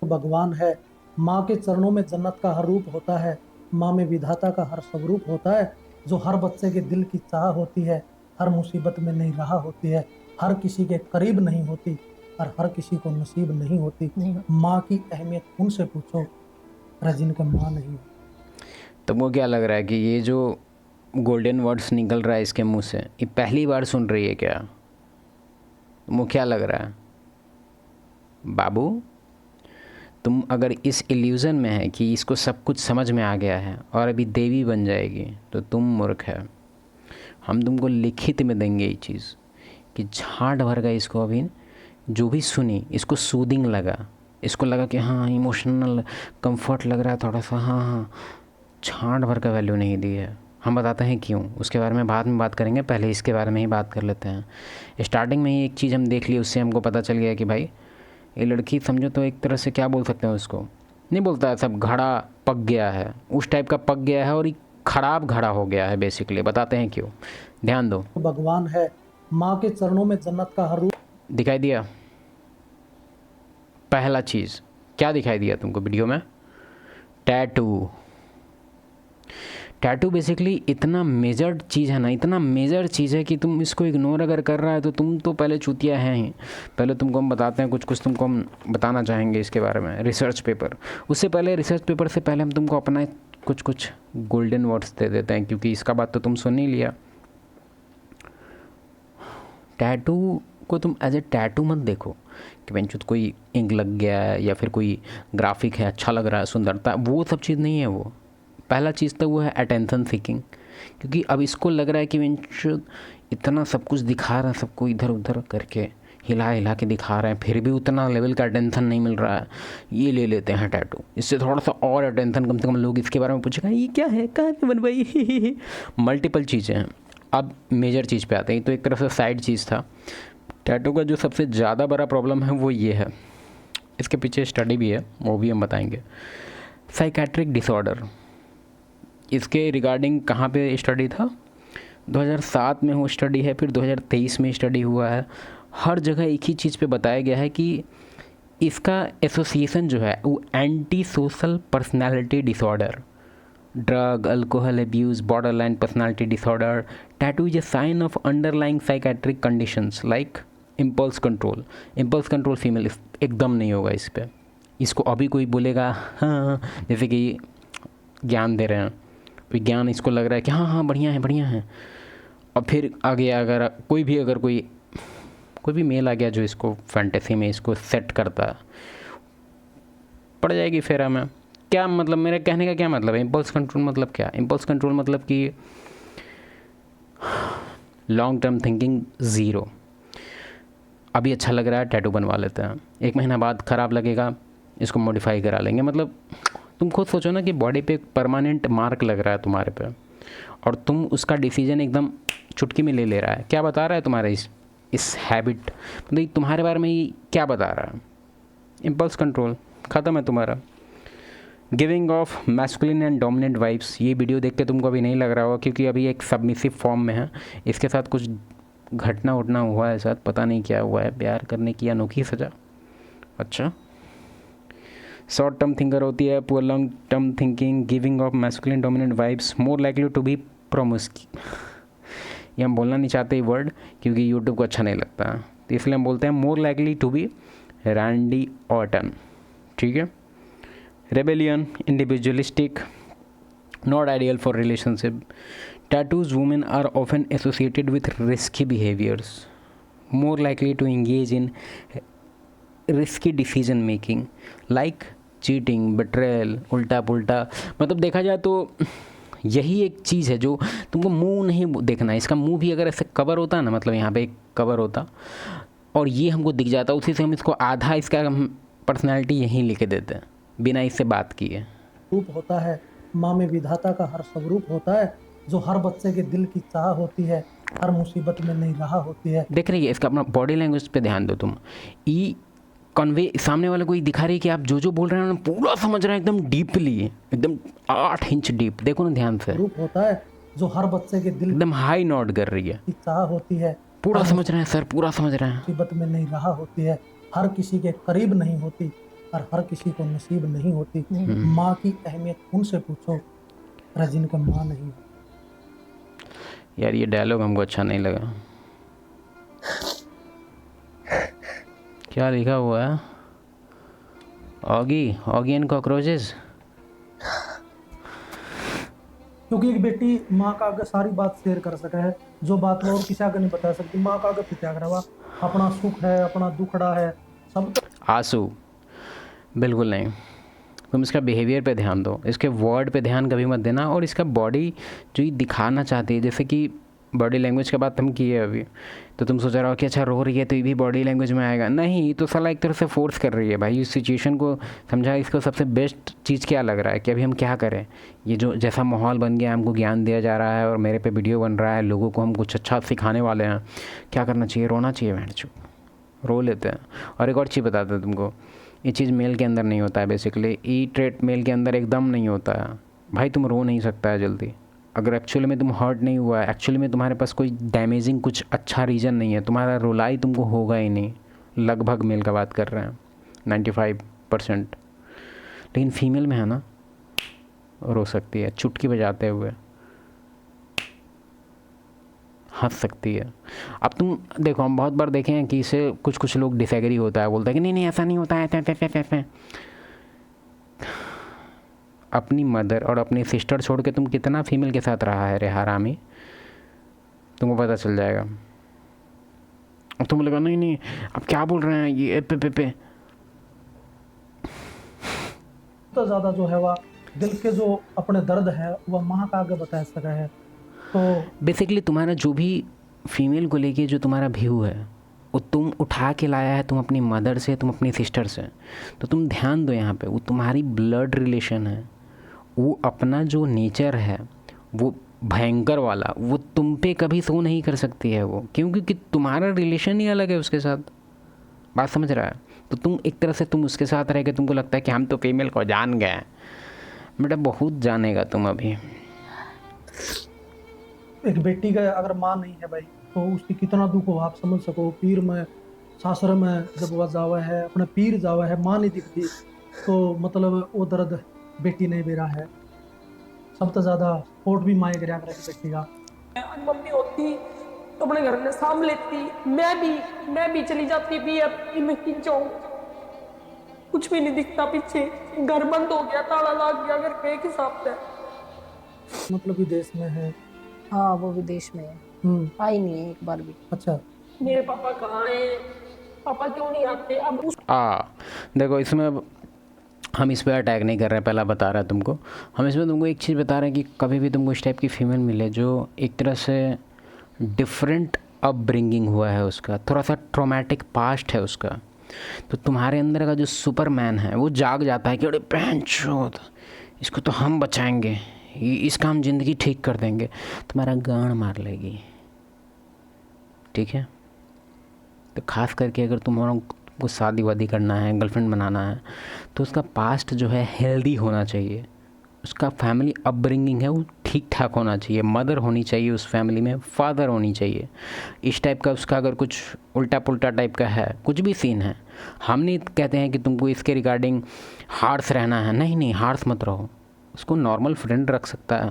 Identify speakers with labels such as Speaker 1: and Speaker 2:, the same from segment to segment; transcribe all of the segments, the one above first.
Speaker 1: भगवान है। माँ के चरणों में जन्नत का हर रूप होता है। माँ में विधाता का हर स्वरूप होता है। जो हर बच्चे के दिल की चाह होती है, हर मुसीबत में नहीं रहा होती है, हर किसी के करीब नहीं होती और हर किसी को नसीब नहीं होती।
Speaker 2: नहीं हो।
Speaker 1: माँ की अहमियत उनसे पूछो अरे जिनके माँ नहीं हो।
Speaker 3: तुमको क्या लग रहा है कि ये जो गोल्डन वर्ड्स निकल रहा है इसके मुंह से, ये पहली बार सुन रही है क्या? तुमको क्या लग रहा है बाबू? तुम अगर इस इल्यूज़न में है कि इसको सब कुछ समझ में आ गया है और अभी देवी बन जाएगी, तो तुम मूर्ख है। हम तुमको लिखित में देंगे ये चीज़ कि झाड़ भर गया इसको। अभी जो भी सुनी इसको सूदिंग लगा, इसको लगा कि हाँ इमोशनल कंफर्ट लग रहा है थोड़ा सा, हाँ हाँ, छांट भर का वैल्यू नहीं दी है। हम बताते हैं क्यों, उसके बारे में बाद में बात करेंगे, पहले इसके बारे में ही बात कर लेते हैं। स्टार्टिंग में ही एक चीज़ हम देख ली, उससे हमको पता चल गया कि भाई ये लड़की समझो तो एक तरह से क्या बोल सकते हैं उसको, नहीं बोलता है सब घड़ा पक गया है, उस टाइप का पक गया है और ये ख़राब घड़ा हो गया है बेसिकली। बताते हैं क्यों, ध्यान दो।
Speaker 1: भगवान है। माँ के चरणों में जन्नत का हर रूप
Speaker 3: दिखाई दिया? पहला चीज़ क्या दिखाई दिया तुमको वीडियो में? टैटू। टैटू बेसिकली इतना मेजर्ड चीज़ है ना, इतना मेजर चीज़ है कि तुम इसको इग्नोर अगर कर रहा है तो तुम तो पहले चूतिया है ही। पहले तुमको हम बताते हैं कुछ तुमको हम बताना चाहेंगे इसके बारे में। रिसर्च पेपर, उससे पहले रिसर्च पेपर से पहले हम तुमको अपना कुछ गोल्डन वर्ड्स दे देते हैं, क्योंकि इसका बात तो तुम सुन ही लिया। टैटू को तुम एज ए टैटू मत देखो कि बेंचुत कोई इंक लग गया है या फिर कोई ग्राफिक है अच्छा लग रहा है, सुंदरता, वो सब चीज़ नहीं है वो। पहला चीज़ तो वो है अटेंशन सीकिंग, क्योंकि अब इसको लग रहा है कि बेंचुत इतना सब कुछ दिखा रहे हैं, सबको इधर उधर करके हिला हिला के दिखा रहे हैं, फिर भी उतना लेवल का अटेंशन नहीं मिल रहा है, ये ले लेते हैं टैटू। इससे थोड़ा सा और अटेंशन, कम से कम लोग इसके बारे में पूछेगा ये क्या है, कहाँ से बनवाई। मल्टीपल चीज़ें हैं। अब मेजर चीज़ पे आते हैं, तो एक तरफ से साइड चीज़ था। टैटू का जो सबसे ज़्यादा बड़ा प्रॉब्लम है वो ये है, इसके पीछे स्टडी भी है, वो भी हम बताएंगे। साइकेट्रिक डिसऑर्डर, इसके रिगार्डिंग कहाँ पे स्टडी था? 2007 में वो स्टडी है, फिर 2023 में स्टडी हुआ है। हर जगह एक ही चीज़ पे बताया गया है कि इसका एसोसिएशन जो है वो anti social personality disorder, drug, alcohol abuse, borderline personality disorder, tattoo is a sign of underlying psychiatric conditions like impulse control. Impulse control female एकदम नहीं होगा इस पर। इसको अभी कोई बोलेगा हाँ, जैसे कि ज्ञान दे रहे हैं, विज्ञान इसको लग रहा है कि हाँ हाँ बढ़िया है बढ़िया है, और फिर आगे अगर कोई भी मेल आ गया जो इसको फैंटेसी में इसको सेट करता है, पड़ जाएगी फेरा में। क्या मतलब, मेरे कहने का क्या मतलब है? इम्पल्स कंट्रोल मतलब क्या? इम्पल्स कंट्रोल मतलब कि लॉन्ग टर्म थिंकिंग ज़ीरो। अभी अच्छा लग रहा है टैटू बनवा लेते हैं, 1 महीना बाद ख़राब लगेगा इसको मॉडिफाई करा लेंगे। मतलब तुम खुद सोचो ना कि बॉडी पे एक परमानेंट मार्क लग रहा है तुम्हारे पे, और तुम उसका डिसीजन एकदम चुटकी में ले रहा है। क्या बता रहा है तुम्हारे इस हैबिट, मतलब तुम्हारे बारे में ये क्या बता रहा है? इम्पल्स कंट्रोल ख़त्म है तुम्हारा। Giving off masculine and dominant vibes, ये वीडियो देख के तुमको अभी नहीं लग रहा होगा क्योंकि अभी एक सबमिसिव फॉर्म में है। इसके साथ कुछ घटना उठना हुआ है, साथ पता नहीं क्या हुआ है, प्यार करने की अनोखी सज़ा। अच्छा, शॉर्ट टर्म थिंकर होती है, poor long term thinking, giving off masculine dominant vibes, more likely to be promiscuous. ये हम बोलना नहीं चाहते ये वर्ड क्योंकि यूट्यूब को अच्छा नहीं लगता, तो इसलिए हम बोलते हैं more likely to be Randy Orton. ठीक है। Rebellion, individualistic, not ideal for relationship. Tattoos women are often associated with risky behaviours, more likely to engage in risky decision making like cheating, betrayal, उल्टा पुल्टा। मतलब देखा जाए तो यही एक चीज़ है जो तुमको मुंह नहीं देखना है। इसका मुंह भी अगर ऐसे कवर होता है ना, मतलब यहाँ पे एक कवर होता और ये हमको दिख जाता, उसी से हम इसको आधा इसका पर्सनैलिटी यहीं लिखे देते हैं बिना इससे बात किए।
Speaker 1: रूप होता है। माँ में विधाता का हर स्वरूप होता है। जो हर बच्चे के दिल की चाह होती है, हर मुसीबत में नहीं रहा होती है।
Speaker 3: देख रही है, इसका अपना बॉडी लैंग्वेज पे ध्यान दो तुम। ई कन्वे सामने वाले को ये दिखा रही है कि आप जो पूल रहे हैं ना पूरा समझ रहे हैं, एकदम डीपली, एकदम 8 इंच डीप। देखो ना ध्यान से,
Speaker 1: रूप होता है जो हर बच्चे के दिल
Speaker 3: एकदम हाई नोट कर रही है,
Speaker 1: की चाह होती है,
Speaker 3: पूरा समझ रहे हैं सर, पूरा समझ रहे हैं।
Speaker 1: मुसीबत में नहीं रहा होती है, हर किसी के करीब नहीं होती और हर किसी को नसीब नहीं होती। माँ की अहमियत उनसे पूछो जिनके माँ नहीं हो।
Speaker 3: यार ये डायलॉग हमको अच्छा नहीं लगा। क्या लिखा हुआ है? Oggy Oggy and cockroaches.
Speaker 1: क्योंकि एक बेटी माँ का आगे सारी बात शेयर कर सका है, जो बात वो और किसी आगे नहीं बता सकती। माँ का आगे तो क्या करा, अपना सुख है, अपना दुखड़ा है, सब तो
Speaker 3: आंसू बिल्कुल नहीं। तुम इसका बिहेवियर पे ध्यान दो, इसके वर्ड पे ध्यान कभी मत देना। और इसका बॉडी जो ये दिखाना चाहती है, जैसे कि बॉडी लैंग्वेज की बात हम किए अभी, तो तुम सोच रहे हो कि अच्छा रो रही है तो ये भी बॉडी लैंग्वेज में आएगा। नहीं, तो साला एक तरह से फोर्स कर रही है भाई इस सिचुएशन को। समझा? इसको सबसे बेस्ट चीज़ क्या लग रहा है कि अभी हम क्या करें, ये जो जैसा माहौल बन गया, हमको ज्ञान दिया जा रहा है और मेरे पे वीडियो बन रहा है, लोगों को हम कुछ अच्छा सिखाने वाले हैं, क्या करना चाहिए? रोना चाहिए। बहन चुप रो लेते हैं। और एक और चीज़ बताते हैं तुमको, ये चीज़ मेल के अंदर नहीं होता है बेसिकली। ई ट्रेट मेल के अंदर एकदम नहीं होता है भाई। तुम रो नहीं सकता है जल्दी अगर एक्चुअली में तुम हर्ट नहीं हुआ है, एक्चुअली में तुम्हारे पास कोई डैमेजिंग कुछ अच्छा रीज़न नहीं है, तुम्हारा रुलाई तुमको होगा ही नहीं। लगभग मेल का बात कर रहे हैं 95%। लेकिन फीमेल में है ना, रो सकती है चुटकी बजाते हुए, हंस सकती है। अब तुम देखो, हम बहुत बार देखे हैं कि इसे कुछ लोग डिसएग्री होता है, बोलता है कि नहीं नहीं ऐसा नहीं होता है, ऐसे। अपनी मदर और अपनी सिस्टर छोड़ के तुम कितना फीमेल के साथ रहा है रे हरामी, तुमको पता चल जाएगा। अब तुम लगा नहीं नहीं अब क्या बोल रहे हैं ये पे।
Speaker 1: तो ज्यादा जो है वह दिल के जो अपने दर्द है वह माँ का आगे बता सका है। तो
Speaker 3: बेसिकली तुम्हारा जो भी फीमेल को लेके जो तुम्हारा व्यू है वो तुम उठा के लाया है, तुम अपनी मदर से, तुम अपनी सिस्टर से। तो तुम ध्यान दो यहाँ पे, वो तुम्हारी ब्लड रिलेशन है, वो अपना जो नेचर है वो भयंकर वाला, वो तुम पे कभी शो नहीं कर सकती है वो, क्योंकि तुम्हारा रिलेशन ही अलग है उसके साथ। बात समझ रहा है? तो तुम एक तरह से तुम उसके साथ रह के तुमको लगता है कि हम तो फीमेल को जान गए। बेटा बहुत जानेगा तुम अभी।
Speaker 1: एक बेटी का अगर माँ नहीं है भाई तो उसकी कितना दुख हो आप समझ सको। पीर में सासर में जब वह जावा है, अपने पीर जावा है, माँ नहीं दिखती, तो मतलब वो दर्द बेटी नहीं बेरा है। सब तो ज्यादा सपोर्ट भी माँ करा करे बेटी का।
Speaker 2: आज मम्मी होती तो अपने घर में साम लेती, मैं भी चली जाती भी। अब मैं की जाऊं, कुछ भी नहीं दिखता पीछे, घर बंद हो गया, ताला लग गया घर के एक हिसाब से।
Speaker 1: मतलब विदेश में है?
Speaker 4: हाँ वो विदेश में है, आई नहीं है एक बार भी।
Speaker 1: अच्छा,
Speaker 2: मेरे पापा कहाँ हैं, पापा क्यों नहीं आते? अब उस
Speaker 3: देखो इसमें अब हम इस पर अटैक नहीं कर रहे हैं, पहला बता रहा है तुमको। हम इसमें तुमको एक चीज़ बता रहे हैं कि कभी भी तुमको इस टाइप की फ़ीमेल मिले जो एक तरह से डिफरेंट अपब्रिंगिंग हुआ है, उसका थोड़ा सा ट्रॉमेटिक पास्ट है उसका, तो तुम्हारे अंदर का जो सुपरमैन है वो जाग जाता है कि अरे बहन चोद, इसको तो हम बचाएंगे, इसका हम ज़िंदगी ठीक कर देंगे। तुम्हारा गांड मार लेगी, ठीक है? तो ख़ास करके अगर तुमको शादी वादी करना है, गर्लफ्रेंड बनाना है, तो उसका पास्ट जो है हेल्दी होना चाहिए, उसका फैमिली अपब्रिंगिंग है वो ठीक ठाक होना चाहिए, मदर होनी चाहिए उस फैमिली में, फादर होनी चाहिए। इस टाइप का उसका अगर कुछ उल्टा पुल्टा टाइप का है, कुछ भी सीन है, हम नहीं कहते हैं कि तुमको इसके रिगार्डिंग हार्श रहना है, नहीं नहीं हार्श मत रहो। उसको नॉर्मल फ्रेंड रख सकता है,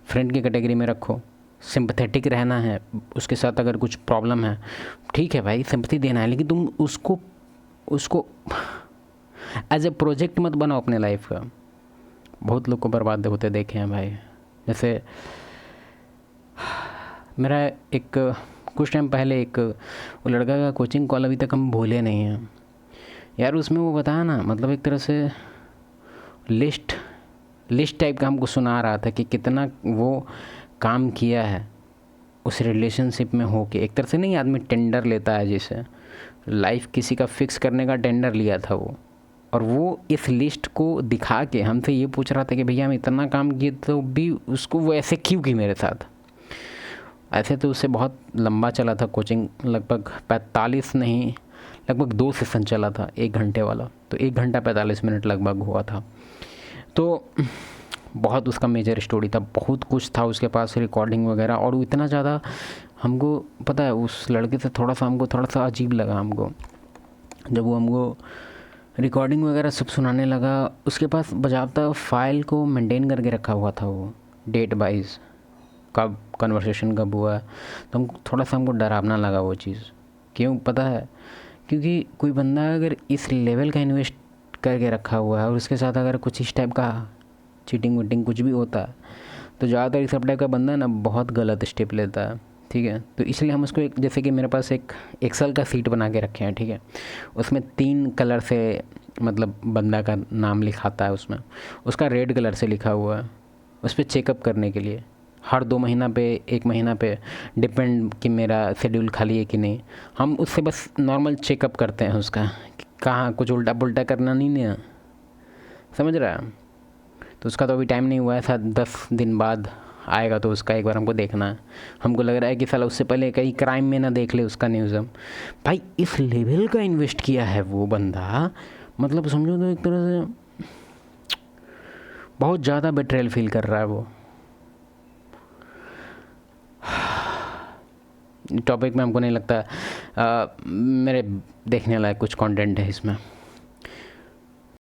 Speaker 3: फ्रेंड की कैटेगरी में रखो। सिंपथेटिक रहना है उसके साथ, अगर कुछ प्रॉब्लम है ठीक है भाई सिंपथी देना है, लेकिन तुम उसको एज ए प्रोजेक्ट मत बनाओ अपने लाइफ का। बहुत लोग को बर्बाद होते देखे हैं भाई। जैसे मेरा एक कुछ टाइम पहले एक वो लड़का का कोचिंग कॉल अभी तक हम भूले नहीं हैं यार। उसमें वो बताया ना, मतलब एक तरह से लिस्ट टाइप का हमको सुना रहा था कि कितना वो काम किया है उस रिलेशनशिप में हो के। एक तरह से नहीं, आदमी टेंडर लेता है, जैसे लाइफ किसी का फिक्स करने का टेंडर लिया था वो, और वो इस लिस्ट को दिखा के हमसे ये पूछ रहा था कि भैया हम इतना काम किए तो भी उसको वो ऐसे क्यों की मेरे साथ। ऐसे तो उससे बहुत लंबा चला था कोचिंग, लगभग 45 नहीं लगभग 2 सेशन चला था 1 घंटे वाला, तो 1 घंटा 45 मिनट लगभग हुआ था। तो बहुत उसका मेजर स्टोरी था, बहुत कुछ था उसके पास रिकॉर्डिंग वगैरह, और वो इतना ज़्यादा हमको पता है उस लड़के से थोड़ा सा अजीब लगा हमको, जब वो हमको रिकॉर्डिंग वगैरह सब सुनाने लगा। उसके पास बाज़ाब्ता फ़ाइल को मेंटेन करके रखा हुआ था, वो डेट वाइज कब कन्वर्सेशन कब हुआ। तो हम थोड़ा सा हमको डरावना लगा वो चीज़। क्यों पता है? क्योंकि कोई बंदा अगर इस लेवल का इन्वेस्ट करके रखा हुआ है और उसके साथ अगर कुछ इस टाइप का चीटिंग वीटिंग कुछ भी होता है, तो ज़्यादातर इस सब टाइप का बंदा ना बहुत गलत स्टेप लेता है। ठीक है, तो इसलिए हम उसको एक, जैसे कि मेरे पास एक एक्सेल का सीट बना के रखे हैं। ठीक है, उसमें 3 कलर से मतलब बंदा का नाम लिखाता है, उसमें उसका रेड कलर से लिखा हुआ है। उस पर चेकअप करने के लिए हर 2 महीना पे 1 महीना पे डिपेंड कि मेरा शेड्यूल खाली है कि नहीं, हम उससे बस नॉर्मल चेकअप करते हैं उसका कि कहाँ कुछ उल्टा पुल्टा करना नहीं है, समझ रहा है। तो उसका तो अभी टाइम नहीं हुआ है, शायद 10 दिन बाद आएगा, तो उसका एक बार हमको देखना है। हमको लग रहा है कि साला उससे पहले कहीं क्राइम में ना देख ले उसका न्यूज़ हम। भाई इस लेवल का इन्वेस्ट किया है वो बंदा, मतलब समझो तो एक तरह से बहुत ज़्यादा बेट्रेयल फील कर रहा है वो। टॉपिक में हमको नहीं लगता मेरे देखने लायक कुछ कंटेंट है इसमें।